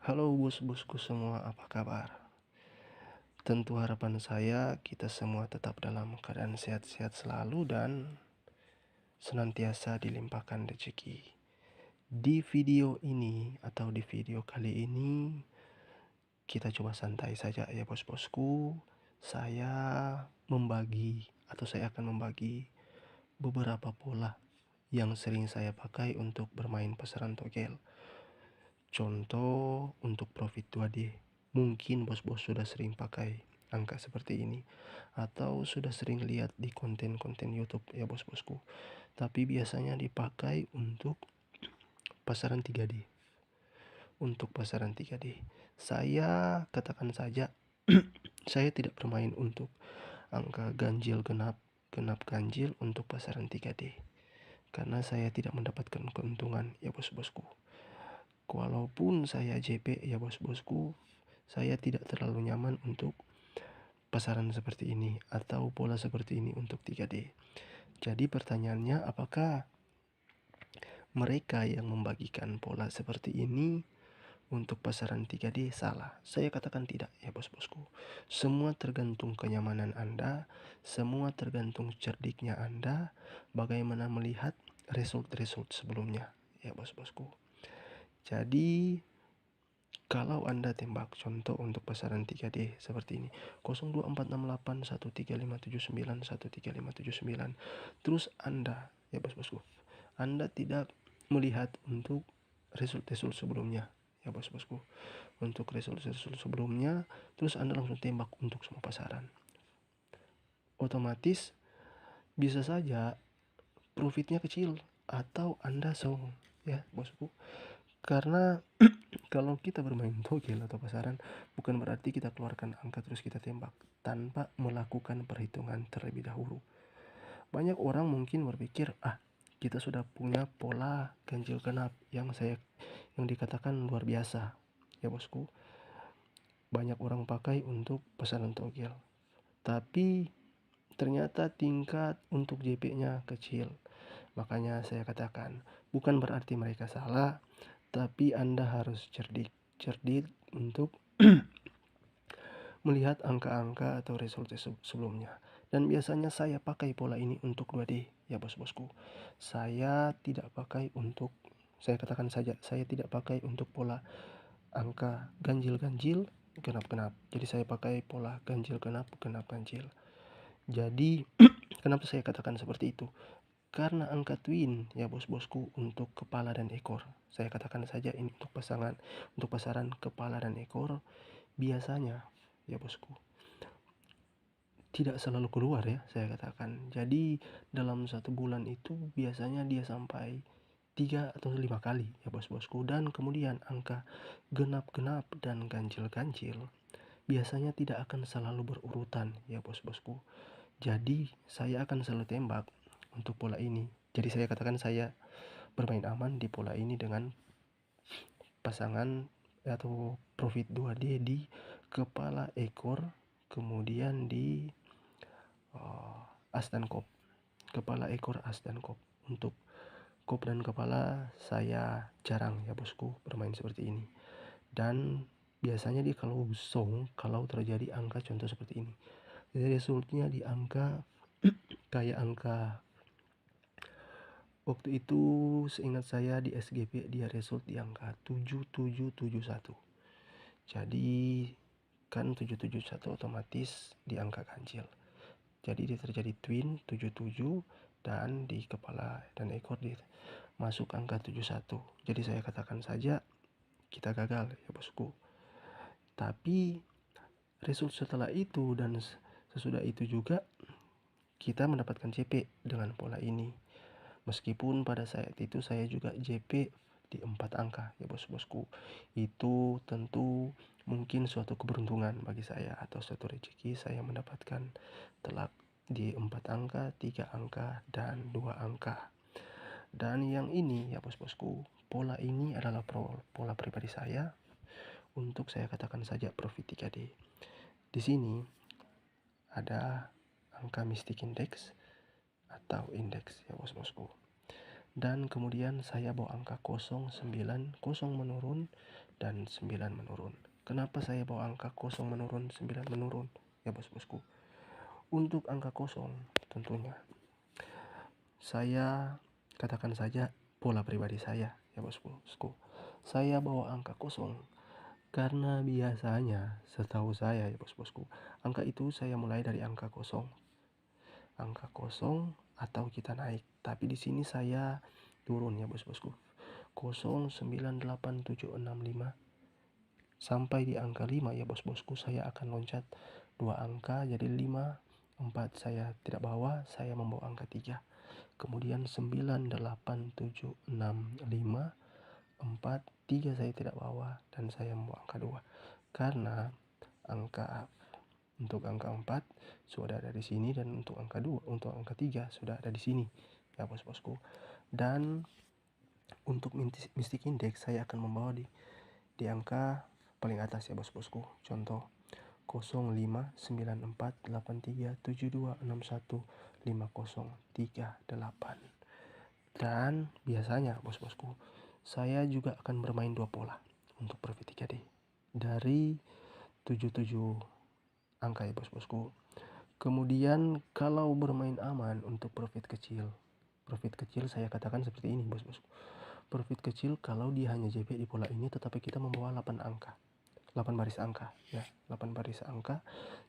Halo bos-bosku semua, apa kabar? Tentu harapan saya kita semua tetap dalam keadaan sehat-sehat selalu dan senantiasa dilimpahkan rezeki. Di video ini atau di video kali ini kita coba santai saja ya bos-bosku. Saya saya akan membagi beberapa pola yang sering saya pakai untuk bermain pasaran togel. Contoh untuk profit 2D. Mungkin bos-bos sudah sering pakai angka seperti ini atau sudah sering lihat di konten-konten YouTube ya bos-bosku. Tapi biasanya dipakai untuk pasaran 3D. Untuk pasaran 3D, saya katakan saja saya tidak bermain untuk angka ganjil genap, genap ganjil untuk pasaran 3D. Karena saya tidak mendapatkan keuntungan ya bos-bosku. Walaupun saya JP ya bos-bosku, saya tidak terlalu nyaman untuk pasaran seperti ini atau pola seperti ini untuk 3D. Jadi pertanyaannya, apakah mereka yang membagikan pola seperti ini untuk pasaran 3D salah? Saya katakan tidak ya bos-bosku. Semua tergantung kenyamanan Anda, semua tergantung cerdiknya Anda, bagaimana melihat result-result sebelumnya ya bos-bosku. Jadi kalau Anda tembak contoh untuk pasaran 3D seperti ini 0246813591359, terus Anda ya bos-bosku, Anda tidak melihat untuk result-result sebelumnya ya bos-bosku, untuk result-result sebelumnya, terus Anda langsung tembak untuk semua pasaran, otomatis bisa saja profitnya kecil atau Anda song ya bosku. Karena kalau kita bermain togel atau pasaran, bukan berarti kita keluarkan angka terus kita tembak tanpa melakukan perhitungan terlebih dahulu. Banyak orang mungkin berpikir, kita sudah punya pola ganjil genap yang dikatakan luar biasa ya bosku. Banyak orang pakai untuk pasaran togel, tapi ternyata tingkat untuk JP-nya kecil. Makanya saya katakan, bukan berarti mereka salah, tapi Anda harus cerdik untuk melihat angka-angka atau result sebelumnya. Dan biasanya saya pakai pola ini untuk 2D ya bos-bosku. Saya katakan saja, saya tidak pakai untuk pola angka ganjil-ganjil, genap-genap. Jadi saya pakai pola ganjil genap, genap ganjil. Jadi kenapa saya katakan seperti itu? Karena angka twin ya bos-bosku untuk kepala dan ekor. Saya katakan saja ini untuk pasaran kepala dan ekor, biasanya ya bosku tidak selalu keluar ya saya katakan. Jadi dalam satu bulan itu biasanya dia sampai 3 atau 5 kali ya bos-bosku. Dan kemudian angka genap-genap dan ganjil-ganjil biasanya tidak akan selalu berurutan ya bos-bosku. Jadi saya akan selalu tembak untuk pola ini. Jadi saya katakan saya bermain aman di pola ini dengan pasangan atau profit 2D di kepala ekor, kemudian di as dan kop. Kepala ekor, as dan kop. Untuk kop dan kepala saya jarang ya bosku bermain seperti ini. Dan biasanya dia kalau terjadi angka contoh seperti ini, jadi resultnya di angka kayak angka waktu itu, seingat saya di SGP dia result di angka 7771. Jadi kan 771 otomatis di angka ganjil. Jadi dia terjadi twin 77 dan di kepala dan ekor dia masuk angka 71. Jadi saya katakan saja kita gagal ya bosku. Tapi result setelah itu dan sesudah itu juga kita mendapatkan CP dengan pola ini. Meskipun pada saat itu saya juga JP di 4 angka ya bos-bosku. Itu tentu mungkin suatu keberuntungan bagi saya atau suatu rezeki saya mendapatkan telak di 4 angka, 3 angka, dan 2 angka. Dan yang ini ya bos-bosku, pola ini adalah pola pribadi saya untuk saya katakan saja profit 3D. Di sini ada angka Mystic Index atau indeks ya bos-bosku. Dan kemudian saya bawa angka 0, 9, 0 menurun, dan 9 menurun. Kenapa saya bawa angka 0 menurun, 9 menurun? Ya bos-bosku, untuk angka 0 tentunya saya katakan saja pola pribadi saya ya bos-bosku. Saya bawa angka 0 karena biasanya setahu saya ya bos-bosku, angka itu saya mulai dari angka 0. Angka 0 atau kita naik. Tapi di sini saya turun ya bos-bosku. 0, 9, 8, 7, 6, 5 sampai di angka 5 ya bos-bosku, saya akan loncat 2 angka jadi 5, 4 saya tidak bawa, saya membawa angka 3. Kemudian 9, 8, 7, 6, 5, 4, 3 saya tidak bawa dan saya membawa angka 2. Karena untuk angka 4 sudah ada di sini dan untuk angka 2, untuk angka 3 sudah ada di sini ya bos-bosku. Dan untuk Mystic Index saya akan membawa di angka paling atas ya bos-bosku. Contoh 0, 5, 9, 4, 8, 3, 7, 2, 6, 1, 5, 0, 3, 8. Dan biasanya bos-bosku, saya juga akan bermain 2 pola untuk profit 3D dari 77 angka ya bos-bosku. Kemudian kalau bermain aman untuk profit kecil saya katakan seperti ini bos-bosku. Profit kecil kalau dia hanya JP di pola ini tetapi kita membawa 8 angka. 8 baris angka ya, 8 baris angka.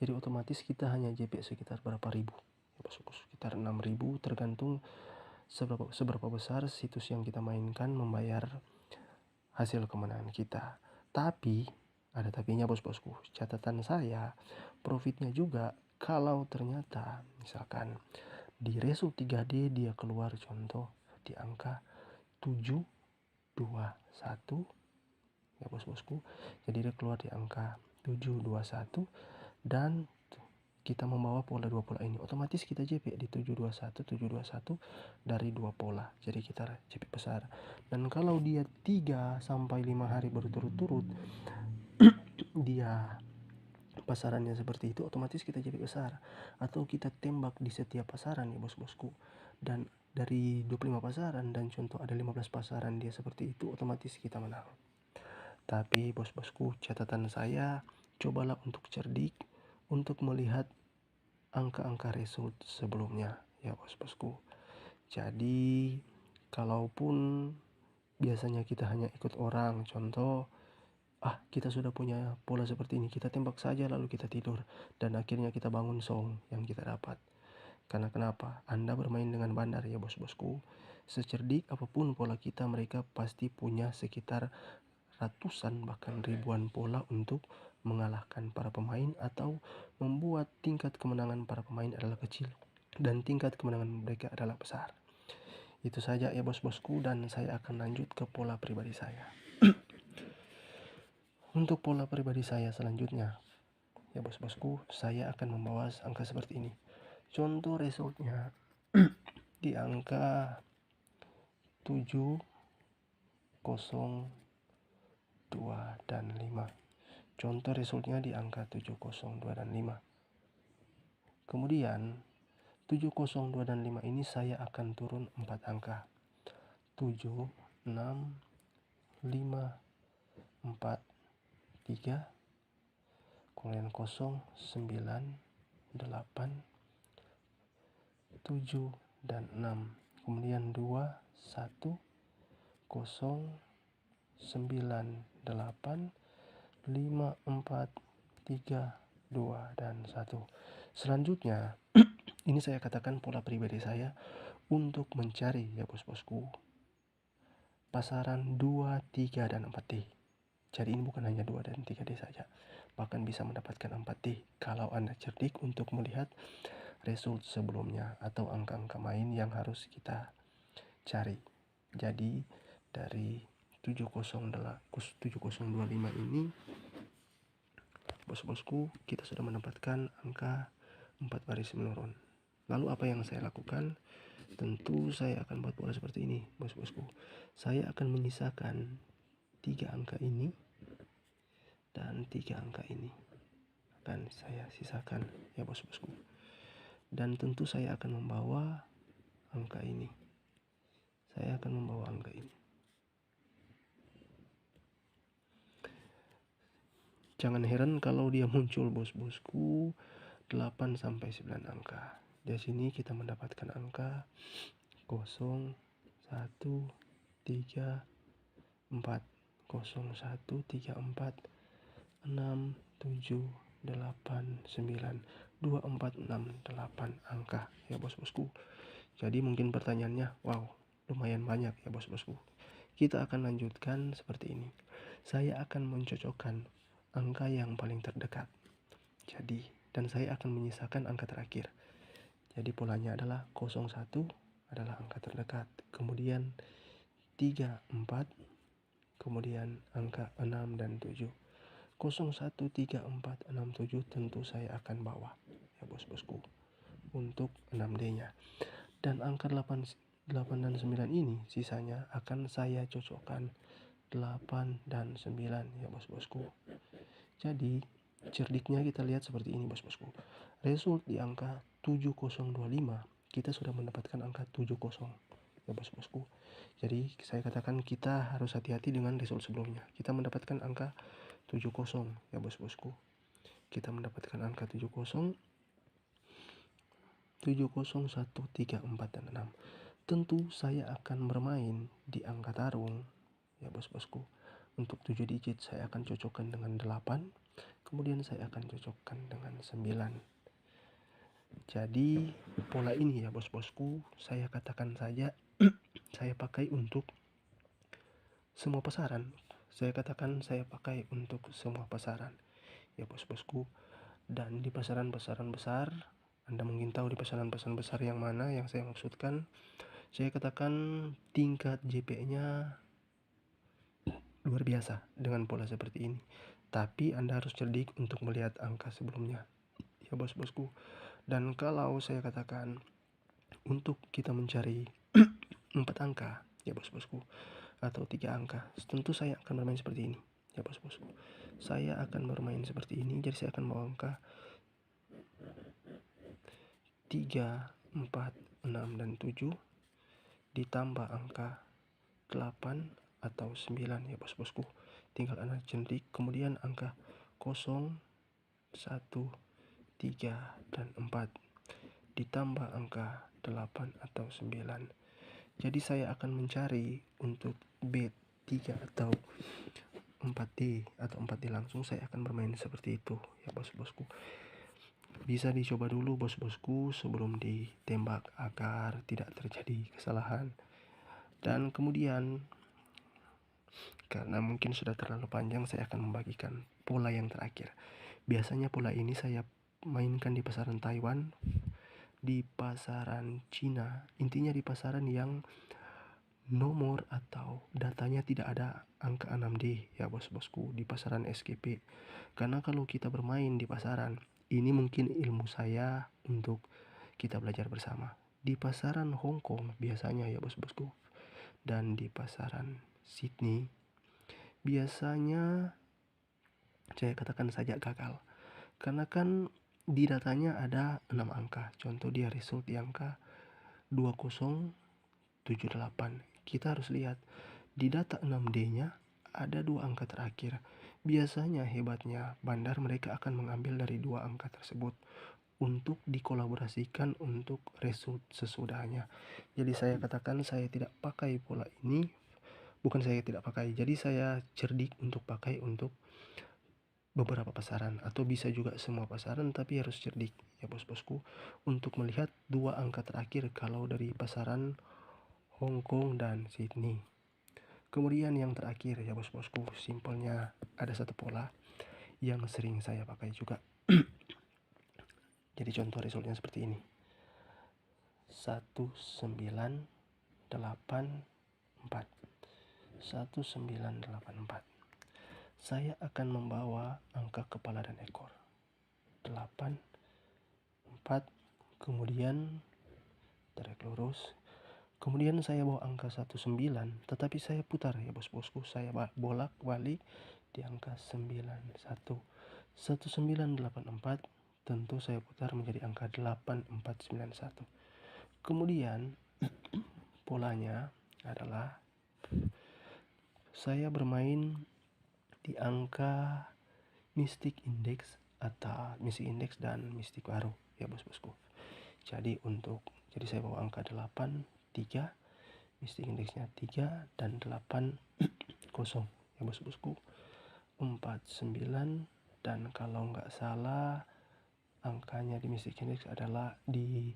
Jadi otomatis kita hanya JP sekitar berapa ribu ya bosku, sekitar 6.000 tergantung seberapa besar situs yang kita mainkan membayar hasil kemenangan kita. Tapi ada tapinya bos-bosku. Catatan saya, profitnya juga kalau ternyata misalkan di result 3D dia keluar contoh di angka 7, 2, 1 ya bos-bosku. Jadi dia keluar di angka 7, 2, 1 dan kita membawa pola 2 pola ini, otomatis kita JP di 721 dari 2 pola. Jadi kita JP besar. Dan kalau dia 3 sampai 5 hari berturut-turut dia pasarannya seperti itu, otomatis kita JP besar. Atau kita tembak di setiap pasaran ya bos-bosku. Dan dari 25 pasaran dan contoh ada 15 pasaran dia seperti itu, otomatis kita menang. Tapi bos-bosku, catatan saya, cobalah untuk cerdik untuk melihat angka-angka result sebelumnya ya bos-bosku. Jadi kalaupun biasanya kita hanya ikut orang, contoh kita sudah punya pola seperti ini, kita tembak saja lalu kita tidur dan akhirnya kita bangun song yang kita dapat. Karena kenapa? Anda bermain dengan bandar ya bos-bosku. Secerdik apapun pola kita, mereka pasti punya sekitar ratusan bahkan ribuan pola untuk mengalahkan para pemain atau membuat tingkat kemenangan para pemain adalah kecil dan tingkat kemenangan mereka adalah besar. Itu saja ya bos-bosku, dan saya akan lanjut ke pola pribadi saya. Untuk pola pribadi saya selanjutnya ya bos-bosku, saya akan membawa angka seperti ini. Contoh resultnya di angka 7, 0, 2, dan 5. Contoh resultnya di angka 702 dan 5. Kemudian 702 dan 5 ini saya akan turun 4 angka. 7, 6, 5, 4, 3, kemudian 0, 9, 8, 7, dan 6. Kemudian 2, 1, 0, 9, 8, 5, 4, 3, 2, dan 1. Selanjutnya ini saya katakan pola pribadi saya untuk mencari ya bos-bosku pasaran 2, 3, dan 4D. Jadi ini bukan hanya 2 dan 3D saja, bahkan bisa mendapatkan 4D kalau Anda cerdik untuk melihat result sebelumnya atau angka-angka main yang harus kita cari. Jadi dari 7025 ini bos-bosku, kita sudah mendapatkan angka 4 baris menurun. Lalu apa yang saya lakukan? Tentu saya akan buat pola seperti ini bos-bosku. Saya akan menyisakan 3 angka ini dan 3 angka ini akan saya sisakan ya bos-bosku. Dan tentu saya akan membawa angka ini. Saya akan membawa angka ini. Jangan heran kalau dia muncul bos-bosku 8 sampai 9 angka. Di sini kita mendapatkan angka 0, 1, 3, 4, 0, 1, 3, 4, 6, 7, 8, 9, 2, 4, 6, 8 angka ya bos-bosku. Jadi mungkin pertanyaannya, wow, lumayan banyak ya bos-bosku. Kita akan lanjutkan seperti ini. Saya akan mencocokkan angka yang paling terdekat. Jadi, dan saya akan menyisakan angka terakhir. Jadi polanya adalah 01 adalah angka terdekat. Kemudian 3, 4, kemudian angka 6 dan 7. 01, 3, 4, 6, 7 tentu saya akan bawa ya bos-bosku untuk 6D-nya. Dan angka 8 dan 9 ini sisanya akan saya cocokkan 8 dan 9 ya bos-bosku. Jadi cerdiknya kita lihat seperti ini bos-bosku. Result di angka 7025 kita sudah mendapatkan angka 70 ya bos-bosku. Jadi saya katakan kita harus hati-hati dengan result sebelumnya. Kita mendapatkan angka 70 ya bos-bosku. Kita mendapatkan angka 70, 70, 1, 3, 4, dan 6. Tentu saya akan bermain di angka tarung ya bos-bosku. Untuk 7 digit saya akan cocokkan dengan 8, kemudian saya akan cocokkan dengan 9. Jadi pola ini ya bos-bosku, saya katakan saja saya pakai untuk semua pasaran. Saya katakan saya pakai untuk semua pasaran ya bos-bosku. Dan di pasaran-pasaran besar, Anda mungkin tahu di pasaran-pasaran besar yang mana yang saya maksudkan. Saya katakan tingkat JP-nya luar biasa dengan pola seperti ini. Tapi Anda harus cerdik untuk melihat angka sebelumnya ya bos-bosku. Dan kalau saya katakan untuk kita mencari 4 angka ya bos-bosku atau 3 angka, tentu saya akan bermain seperti ini ya bos-bosku. Saya akan bermain seperti ini, jadi saya akan bawa angka 3, 4, 6, dan 7 ditambah angka 8 atau 9 ya bos-bosku. Tinggal Anda cerdik. Kemudian angka 0, 1, 3, dan 4 ditambah angka 8 atau 9. Jadi saya akan mencari untuk B3 atau 4D atau 4D langsung. Saya akan bermain seperti itu ya bos-bosku. Bisa dicoba dulu bos-bosku sebelum ditembak agar tidak terjadi kesalahan. Dan kemudian karena mungkin sudah terlalu panjang, saya akan membagikan pola yang terakhir. Biasanya pola ini saya mainkan di pasaran Taiwan, di pasaran Cina, intinya di pasaran yang nomor atau datanya tidak ada angka 6D ya bos-bosku, di pasaran SGP. Karena kalau kita bermain di pasaran, ini mungkin ilmu saya untuk kita belajar bersama. Di pasaran Hong Kong biasanya ya bos-bosku, dan di pasaran Sydney biasanya saya katakan saja gagal. Karena kan di datanya ada 6 angka. Contoh dia result di angka 2078. Kita harus lihat di data 6D-nya ada 2 angka terakhir. Biasanya hebatnya bandar mereka akan mengambil dari 2 angka tersebut untuk dikolaborasikan untuk result sesudahnya. Jadi saya katakan saya tidak pakai pola ini. Bukan saya tidak pakai, jadi saya cerdik untuk pakai untuk beberapa pasaran atau bisa juga semua pasaran, tapi harus cerdik ya bos-bosku untuk melihat 2 angka terakhir kalau dari pasaran Hong Kong dan Sydney. Kemudian yang terakhir ya bos-bosku, simpelnya ada satu pola yang sering saya pakai juga. Jadi contoh resultnya seperti ini. 1984, 1984. Saya akan membawa angka kepala dan ekor 8, 4, kemudian tarik lurus. Kemudian saya bawa angka 19, tetapi saya putar ya bos-bosku. Saya bolak-balik di angka 91. 1984 tentu saya putar menjadi angka 8491. Kemudian polanya adalah saya bermain di angka Mystic Index atau Mystic Index dan Mystic baru ya bos-bosku. Jadi saya bawa angka 8, 3, Mystic Indexnya 3 dan 8 kosong ya bos-bosku. 49 dan kalau nggak salah angkanya di Mystic Index adalah di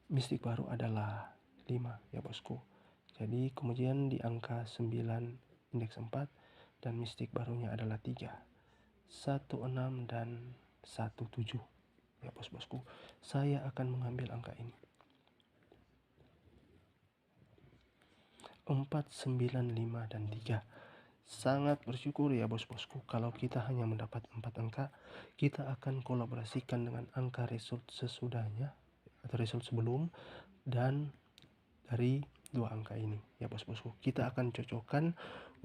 Mystic baru adalah 5 ya bosku. Jadi kemudian di angka 9 indeks 4 dan Mystic barunya adalah 3, 16 dan 17 ya bos-bosku. Saya akan mengambil angka ini 4, 9, 5 dan 3. Sangat bersyukur ya bos-bosku kalau kita hanya mendapat 4 angka. Kita akan kolaborasikan dengan angka result sesudahnya atau result sebelum dan dari 2 angka ini ya bos-bosku. Kita akan cocokkan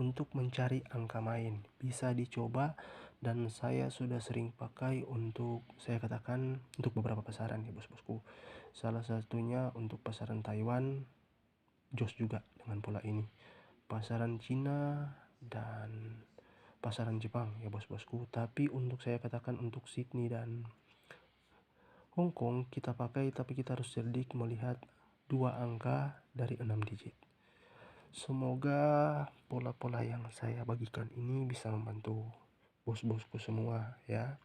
untuk mencari angka main. Bisa dicoba dan saya sudah sering pakai untuk, saya katakan, untuk beberapa pasaran ya bos-bosku. Salah satunya untuk pasaran Taiwan, jos juga dengan pola ini. Pasaran Cina dan pasaran Jepang ya bos-bosku. Tapi untuk, saya katakan, untuk Sydney dan Hong Kong kita pakai, tapi kita harus cerdik melihat 2 angka dari 6 digit. Semoga pola-pola yang saya bagikan ini bisa membantu bos-bosku semua ya.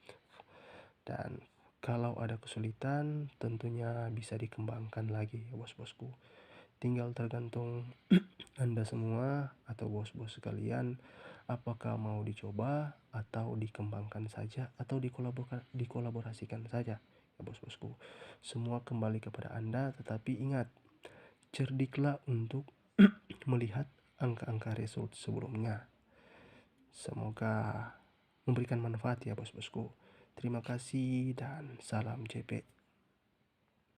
Dan kalau ada kesulitan tentunya bisa dikembangkan lagi ya bos-bosku. Tinggal tergantung Anda semua atau bos-bos sekalian, apakah mau dicoba atau dikembangkan saja atau dikolaborasikan saja ya bos-bosku. Semua kembali kepada Anda, tetapi ingat, cerdiklah untuk melihat angka-angka result sebelumnya. Semoga memberikan manfaat ya bos-bosku. Terima kasih dan salam JP.